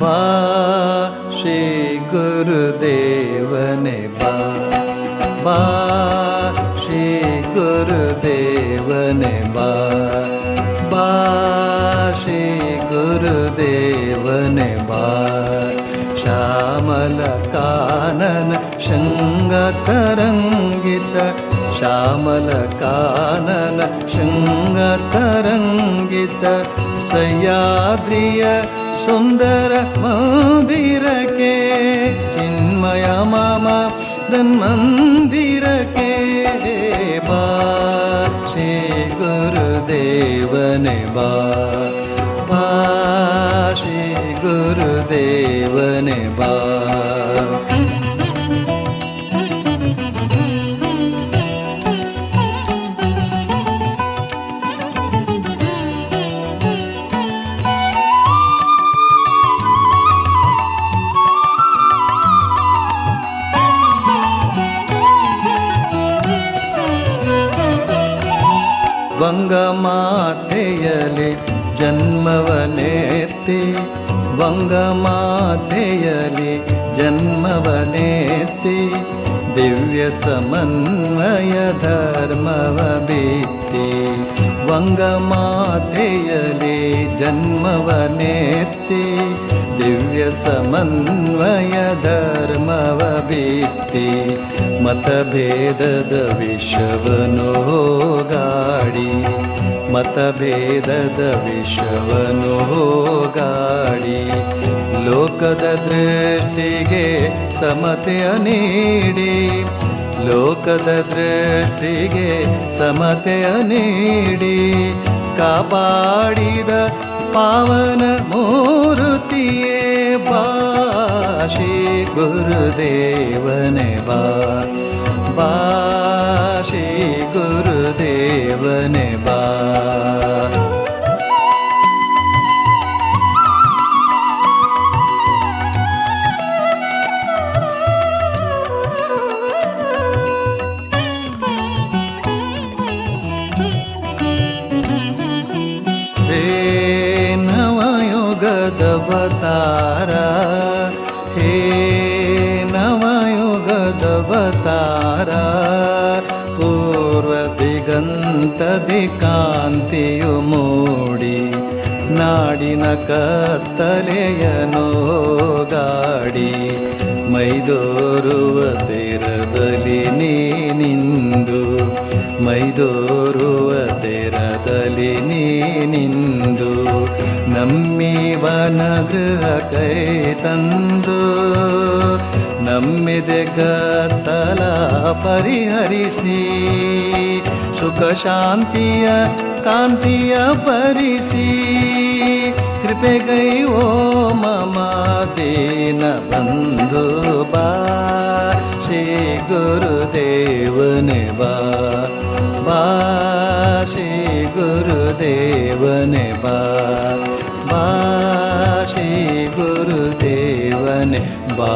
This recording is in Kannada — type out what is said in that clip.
ಬಾ ಶ್ರೀ ಗುರುದೇವನೇ ಬಾ, ಬಾ ಶ್ರೀ ಗುರುದೇವನೇ ಬಾ, ಬಾ ಶ್ರೀ ಗುರುದೇವನೇ ಬಾ. ಶ್ಯಾಮಲ ಕಾನನ ಶೃಂಗತರಂಗಿತ, ಶ್ಯಾಮಲ ಕಾನನ ಶೃಂಗತರಂಗಿತ ಸಹ್ಯಾದ್ರಿಯ ಸುಂದರ ಮಂದಿರಕ್ಕೆ, ಚಿನ್ಮಯ ಮಾಮ ಧನ್ಮಂದಿರಕ್ಕೆ ಬಾ ಶ್ರೀ ಗುರುದೇವನೇ ಬಾ, ಬಾ ಶ್ರೀ ಗುರುದೇವನೇ ಬಾ. ವಂಗಮಾತೆಯಲಿ ಜನ್ಮವನೆತ್ತಿ, ವಂಗಮಾತೆಯಲಿ ಜನ್ಮವನೆತ್ತಿ, ದಿವ್ಯ ಸಮನ್ವಯ ಧರ್ಮವ ಬಿತ್ತಿ. ವಂಗಮಾತೆಯಲಿ ಜನ್ಮವನೆತ್ತಿ, ದಿವ್ಯ ಸಮನ್ವಯ ಧರ್ಮವ ಬಿತ್ತಿ. ಮತಭೇದದ ವಿಷವನ್ನು ಹೋಗಾಡಿ, ಮತಭೇದದ ವಿಷವನ್ನು ಹೋಗಾಡಿ, ಲೋಕದ ದೃಷ್ಟಿಗೆ ಸಮತೆಯ ನೀಡಿ, ಲೋಕದ ದೃಷ್ಟಿಗೆ ಸಮತೆಯ ನೀಡಿ, ಕಾಪಾಡಿದ ಪಾವನ ಮೂರ್ತಿಯೇ ಬಾ ಶ್ರೀ ಗುರುದೇವನೇ ಬಾ, ಬಾ ಶ್ರೀ ಗುರುದೇವನೇ ಬಾ. ನವಯುಗದವತಾರ, ಹೇ ನವಯುಗದವತಾರ, ಪೂರ್ವ ದಿಗಂತದಿ ಕಾಂತಿಯು ಮೂಡಿ, ನಾಡಿನ ಕತ್ತಲೆಯ ನೋಗಾಡಿ, ಮೈದೋರುವ ತೀರದಲ್ಲಿ ನೀನಿಂದು, ಮೈದೋರುವ ತೀರದಲ್ಲಿ ನೀನಿಂದು, ನಮ್ಮಿವನ ಗೃಹ ಕೈ ತಂದು, ನಮ್ಮಿದೆ ಕತ್ತಲ ಪರಿಹರಿಸಿ, ಸುಖ ಶಾಂತಿಯ ಕಾಂತಿಯ ಪರಿಸಿ, ಕೃಪೆಗೈವೋ ಮಮ ದೀನ ಬಂಧು ಬಾ ಶ್ರೀ ಗುರುದೇವನೇ ಬಾ, ಬಾ ಶ್ರೀ ಗುರುದೇವನೇ ಬಾ, ಬಾ ಶ್ರೀ ಗುರುದೇವನೇ ಬಾ.